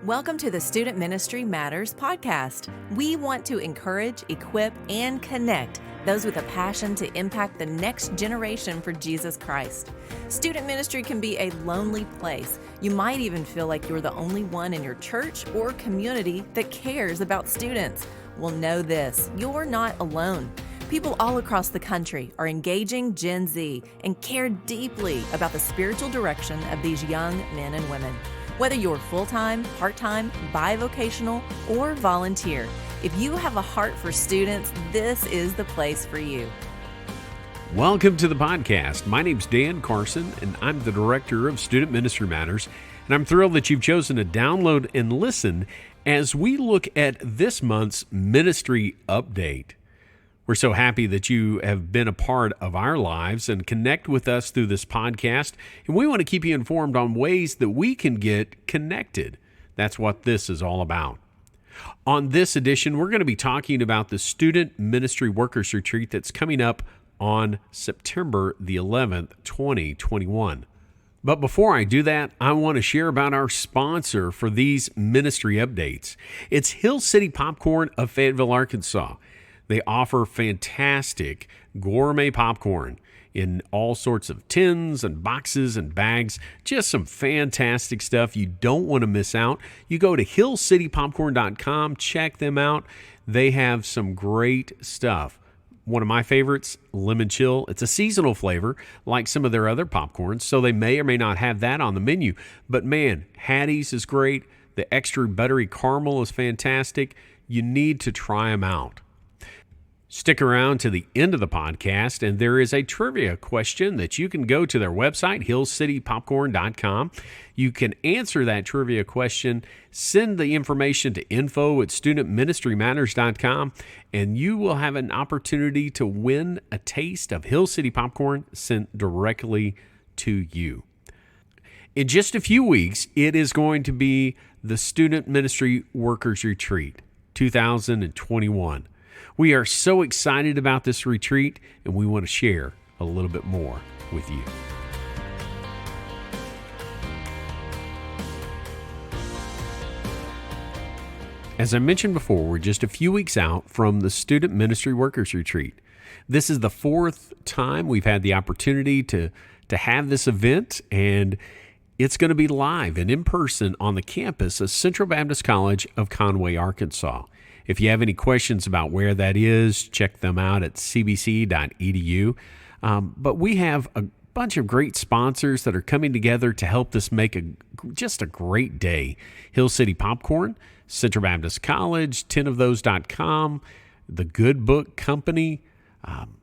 Welcome to the Student Ministry Matters podcast. We want to encourage, equip, and connect those with a passion to impact the next generation for Jesus Christ. Student ministry can be a lonely place. You might even feel like you're the only one in your church or community that cares about students. Well, know this, you're not alone. People all across the country are engaging Gen Z and care deeply about the spiritual direction of these young men and women. Whether you're full-time, part-time, bivocational, or volunteer, if you have a heart for students, this is the place for you. Welcome to the podcast. My name's Dan Carson, and I'm the Director of Student Ministry Matters, and I'm thrilled that you've chosen to download and listen as we look at this month's ministry update. We're so happy that you have been a part of our lives and connect with us through this podcast, and we want to keep you informed on ways that we can get connected. That's what this is all about. On this edition, we're going to be talking about the Student Ministry Workers Retreat that's coming up on September the 11th, 2021. But before I do that, I want to share about our sponsor for these ministry updates. It's Hill City Popcorn of Fayetteville, Arkansas. They offer fantastic gourmet popcorn in all sorts of tins and boxes and bags. Just some fantastic stuff you don't want to miss out. You go to hillcitypopcorn.com, check them out. They have some great stuff. One of my favorites, lemon chill. It's a seasonal flavor like some of their other popcorns, so they may or may not have that on the menu. But man, Hattie's is great. The extra buttery caramel is fantastic. You need to try them out. Stick around to the end of the podcast, and there is a trivia question that you can go to their website, hillcitypopcorn.com. You can answer that trivia question, send the information to info@studentministrymatters.com, and you will have an opportunity to win a taste of Hill City Popcorn sent directly to you. In just a few weeks, it is going to be the Student Ministry Workers Retreat 2021. We are so excited about this retreat, and we want to share a little bit more with you. As I mentioned before, we're just a few weeks out from the Student Ministry Workers Retreat. This is the fourth time we've had the opportunity to have this event, and it's going to be live and in person on the campus of Central Baptist College of Conway, Arkansas. If you have any questions about where that is, check them out at cbc.edu. But we have a bunch of great sponsors that are coming together to help this make just a great day. Hill City Popcorn, Central Baptist College, 10ofthose.com, The Good Book Company.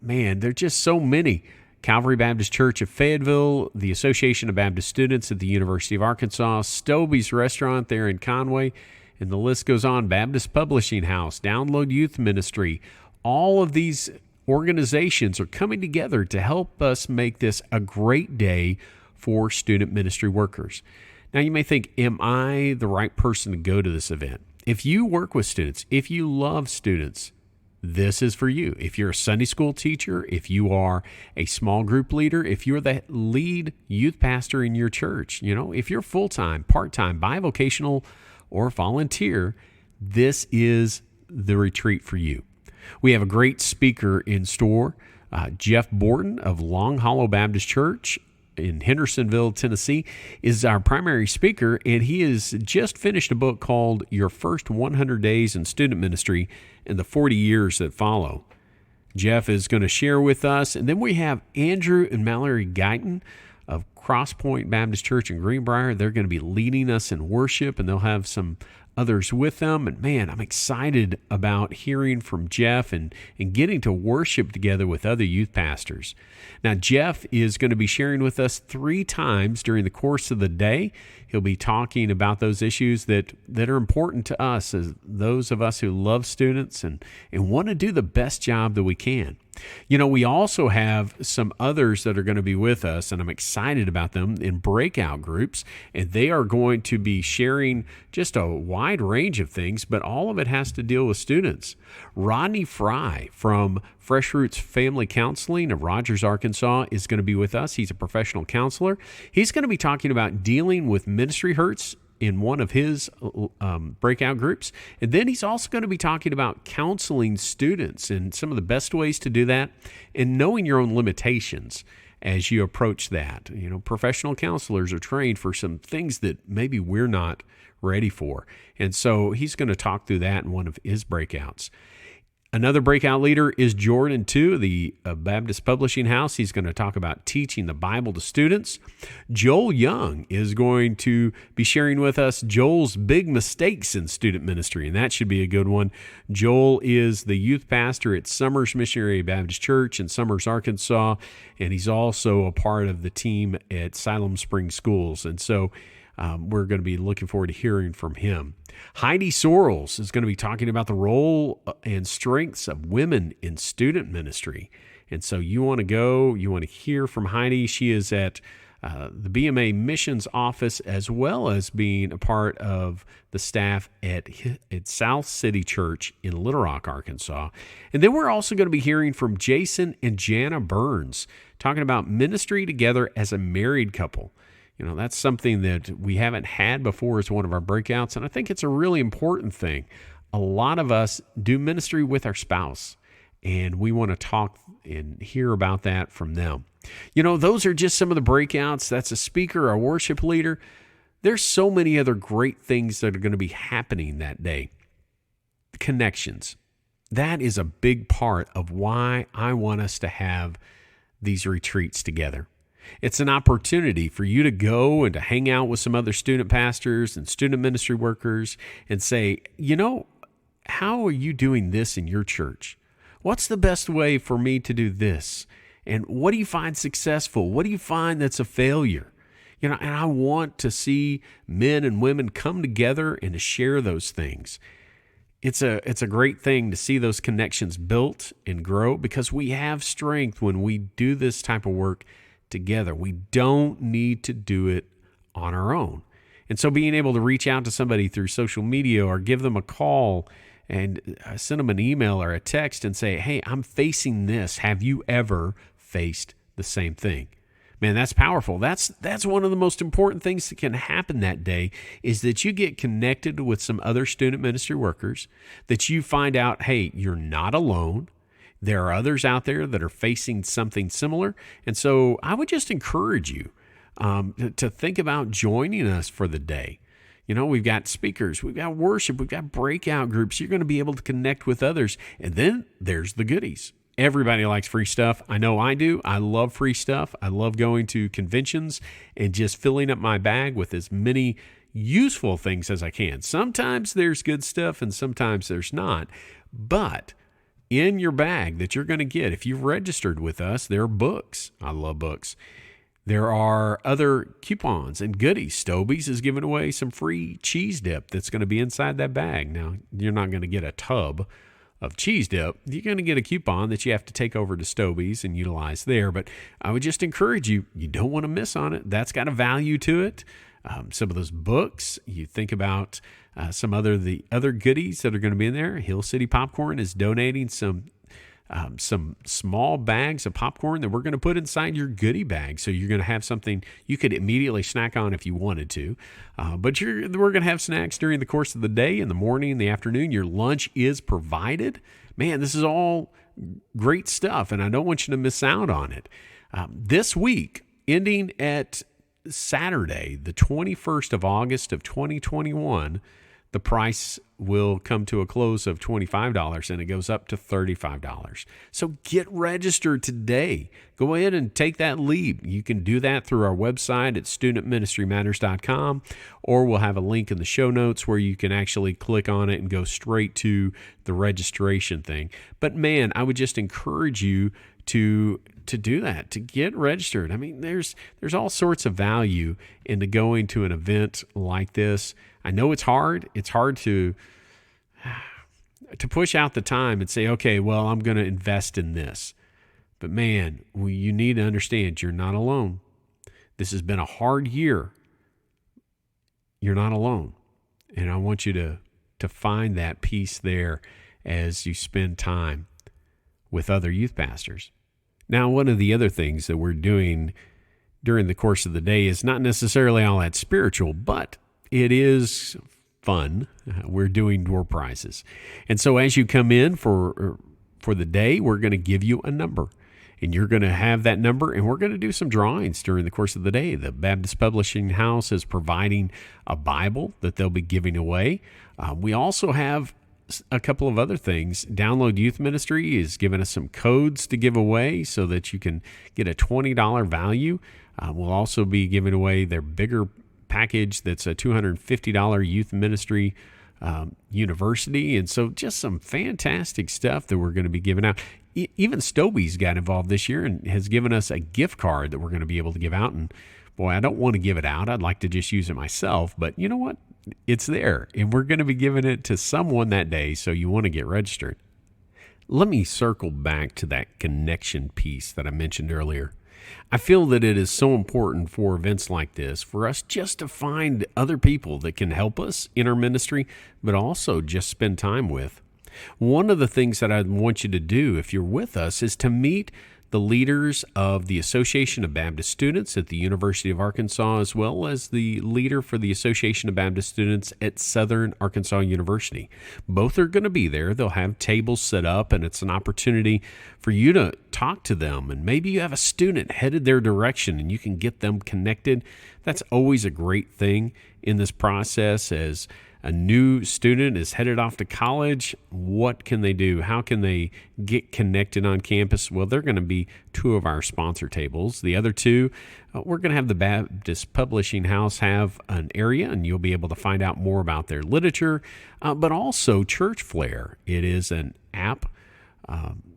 Man, there are just so many. Calvary Baptist Church of Fayetteville, the Association of Baptist Students at the University of Arkansas, Stobie's Restaurant there in Conway, and the list goes on. Baptist Publishing House, Download Youth Ministry. All of these organizations are coming together to help us make this a great day for student ministry workers. Now, you may think, am I the right person to go to this event? If you work with students, if you love students, this is for you. If you're a Sunday school teacher, if you are a small group leader, if you're the lead youth pastor in your church, if you're full-time, part-time, bivocational, or volunteer, this is the retreat for you. We have a great speaker in store. Jeff Borton of Long Hollow Baptist Church in Hendersonville, Tennessee, is our primary speaker, and he has just finished a book called Your First 100 Days in Student Ministry and the 40 Years That Follow. Jeff is going to share with us, and then we have Andrew and Mallory Guyton of Crosspoint Baptist Church in Greenbrier. They're going to be leading us in worship, and they'll have some others with them. And man, I'm excited about hearing from Jeff and getting to worship together with other youth pastors. Now, Jeff is going to be sharing with us 3 times during the course of the day. He'll be talking about those issues that are important to us as those of us who love students and want to do the best job that we can. We also have some others that are going to be with us, and I'm excited about them in breakout groups, and they are going to be sharing just a wide range of things, but all of it has to deal with students. Rodney Fry from Fresh Roots Family Counseling of Rogers, Arkansas is going to be with us. He's a professional counselor. He's going to be talking about dealing with ministry hurts in one of his breakout groups. And then he's also going to be talking about counseling students and some of the best ways to do that and knowing your own limitations as you approach that. You know, professional counselors are trained for some things that maybe we're not ready for. And so he's going to talk through that in one of his breakouts. Another breakout leader is Jordan, too, the Baptist Publishing House. He's going to talk about teaching the Bible to students. Joel Young is going to be sharing with us Joel's big mistakes in student ministry, and that should be a good one. Joel is the youth pastor at Summers Missionary Baptist Church in Summers, Arkansas, and he's also a part of the team at Siloam Springs Schools. And so we're going to be looking forward to hearing from him. Heidi Sorrells is going to be talking about the role and strengths of women in student ministry. And so you want to hear from Heidi. She is at the BMA missions office as well as being a part of the staff at South City Church in Little Rock, Arkansas. And then we're also going to be hearing from Jason and Jana Burns talking about ministry together as a married couple. You know, that's something that we haven't had before as one of our breakouts, and I think it's a really important thing. A lot of us do ministry with our spouse, and we want to talk and hear about that from them. You know, those are just some of the breakouts. That's a speaker, a worship leader. There's so many other great things that are going to be happening that day. Connections. That is a big part of why I want us to have these retreats together. It's an opportunity for you to go and to hang out with some other student pastors and student ministry workers and say, you know, how are you doing this in your church? What's the best way for me to do this? And what do you find successful? What do you find that's a failure? You know, and I want to see men and women come together and to share those things. It's a great thing to see those connections built and grow because we have strength when we do this type of work together. We don't need to do it on our own. And so being able to reach out to somebody through social media or give them a call and send them an email or a text and say, hey, I'm facing this. Have you ever faced the same thing? Man, that's powerful. That's one of the most important things that can happen that day is that you get connected with some other student ministry workers, that you find out, hey, you're not alone. There are others out there that are facing something similar. And so I would just encourage you to think about joining us for the day. You know, we've got speakers, we've got worship, we've got breakout groups. You're going to be able to connect with others. And then there's the goodies. Everybody likes free stuff. I know I do. I love free stuff. I love going to conventions and just filling up my bag with as many useful things as I can. Sometimes there's good stuff and sometimes there's not. But in your bag that you're going to get, if you've registered with us, there are books. I love books. There are other coupons and goodies. Stobies is giving away some free cheese dip that's going to be inside that bag. Now, you're not going to get a tub of cheese dip. You're going to get a coupon that you have to take over to Stobies and utilize there. But I would just encourage you, you don't want to miss on it. That's got a value to it. Some of those books, you think about the other goodies that are going to be in there. Hill City Popcorn is donating some small bags of popcorn that we're going to put inside your goodie bag. So you're going to have something you could immediately snack on if you wanted to. But we're going to have snacks during the course of the day, in the morning, in the afternoon. Your lunch is provided. Man, this is all great stuff, and I don't want you to miss out on it. This week, ending at Saturday, the 21st of August of 2021, the price will come to a close of $25 and it goes up to $35. So get registered today. Go ahead and take that leap. You can do that through our website at studentministrymatters.com, or we'll have a link in the show notes where you can actually click on it and go straight to the registration thing. But man, I would just encourage you to do that, to get registered. I mean, there's all sorts of value into going to an event like this. I know it's hard. It's hard to push out the time and say, okay, well, I'm going to invest in this. But man, you need to understand you're not alone. This has been a hard year. You're not alone. And I want you to find that peace there as you spend time with other youth pastors. Now, one of the other things that we're doing during the course of the day is not necessarily all that spiritual, but it is fun. We're doing door prizes. And so as you come in for the day, we're going to give you a number. And you're going to have that number, and we're going to do some drawings during the course of the day. The Baptist Publishing House is providing a Bible that they'll be giving away. We also have a couple of other things. Download Youth Ministry is giving us some codes to give away so that you can get a $20 value. We'll also be giving away their bigger package that's a $250 Youth Ministry University. And so just some fantastic stuff that we're going to be giving out. Even Stobie's got involved this year and has given us a gift card that we're going to be able to give out. And boy, I don't want to give it out. I'd like to just use it myself. But you know what? It's there. And we're going to be giving it to someone that day. So you want to get registered. Let me circle back to that connection piece that I mentioned earlier. I feel that it is so important for events like this for us just to find other people that can help us in our ministry, but also just spend time with. One of the things that I want you to do if you're with us is to meet the leaders of the Association of Baptist Students at the University of Arkansas, as well as the leader for the Association of Baptist Students at Southern Arkansas University. Both are going to be there. They'll have tables set up, and it's an opportunity for you to talk to them. And maybe you have a student headed their direction, and you can get them connected. That's always a great thing in this process. As a new student is headed off to college, what can they do? How can they get connected on campus? Well, they're going to be two of our sponsor tables. The other two, we're going to have the Baptist Publishing House have an area, and you'll be able to find out more about their literature, but also Church Flair. It is an app.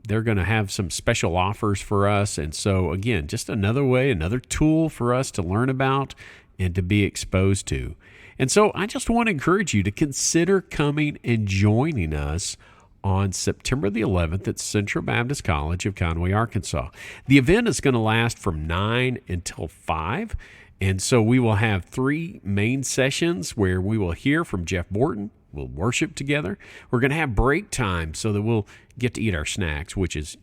They're going to have some special offers for us. And so, again, just another way, another tool for us to learn about and to be exposed to. And so I just want to encourage you to consider coming and joining us on September the 11th at Central Baptist College of Conway, Arkansas. The event is going to last from 9 until 5. And so we will have 3 main sessions where we will hear from Jeff Borton. We'll worship together. We're going to have break time so that we'll get to eat our snacks, which is,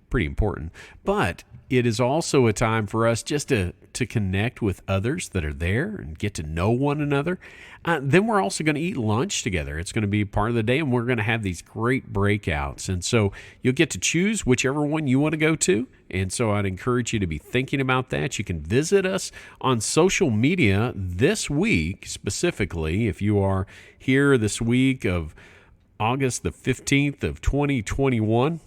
pretty important. But it is also a time for us just to connect with others that are there and get to know one another. Then we're also going to eat lunch together. It's going to be part of the day, and we're going to have these great breakouts. And so you'll get to choose whichever one you want to go to. And so I'd encourage you to be thinking about that. You can visit us on social media this week, specifically, if you are here this week of August the 15th of 2021.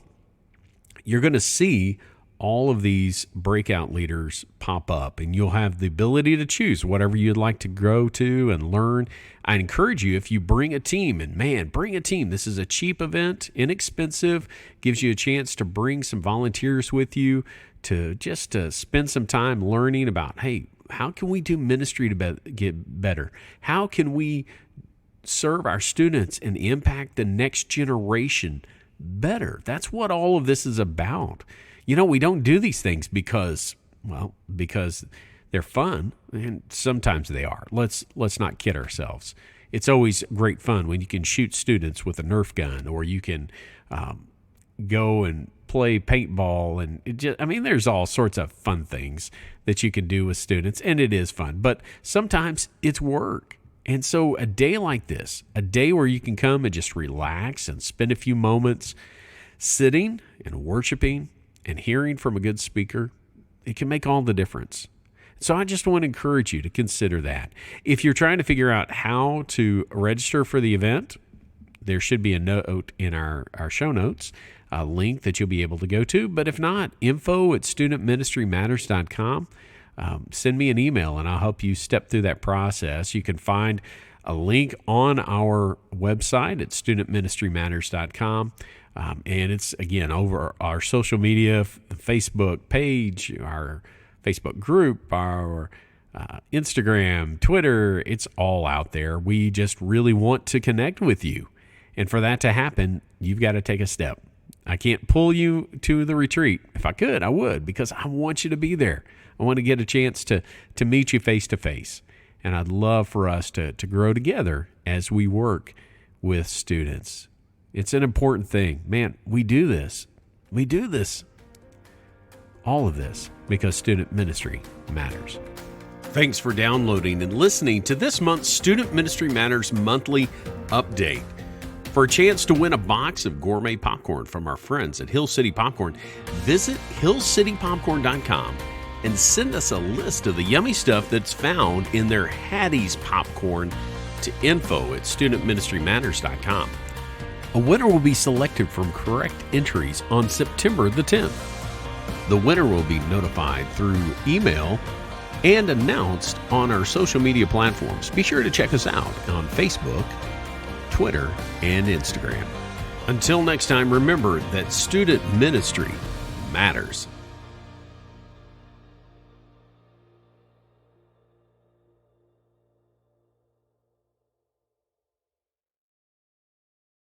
You're going to see all of these breakout leaders pop up, and you'll have the ability to choose whatever you'd like to go to and learn. I encourage you, if you bring a team, and bring a team. This is a cheap event, inexpensive, gives you a chance to bring some volunteers with you to just spend some time learning about, hey, how can we do ministry to get better? How can we serve our students and impact the next generation better? That's what all of this is about. We don't do these things because they're fun, and sometimes they are. Let's not kid ourselves. It's always great fun when you can shoot students with a Nerf gun, or you can go and play paintball, and there's all sorts of fun things that you can do with students, and it is fun. But sometimes it's work. And so a day like this, a day where you can come and just relax and spend a few moments sitting and worshiping and hearing from a good speaker, it can make all the difference. So I just want to encourage you to consider that. If you're trying to figure out how to register for the event, there should be a note in our show notes, a link that you'll be able to go to. But if not, info@studentministrymatters.com. Send me an email, and I'll help you step through that process. You can find a link on our website at studentministrymatters.com. And it's, again, over our social media, Facebook page, our Facebook group, our Instagram, Twitter. It's all out there. We just really want to connect with you. And for that to happen, you've got to take a step. I can't pull you to the retreat. If I could, I would, because I want you to be there. I want to get a chance to meet you face to face. And I'd love for us to grow together as we work with students. It's an important thing. Man, we do this. All of this, because student ministry matters. Thanks for downloading and listening to this month's Student Ministry Matters monthly update. For a chance to win a box of gourmet popcorn from our friends at Hill City Popcorn, visit hillcitypopcorn.com and send us a list of the yummy stuff that's found in their Hattie's popcorn to info@studentministrymatters.com. A winner will be selected from correct entries on September the 10th. The winner will be notified through email and announced on our social media platforms. Be sure to check us out on Facebook, Twitter, and Instagram. Until next time, remember that student ministry matters.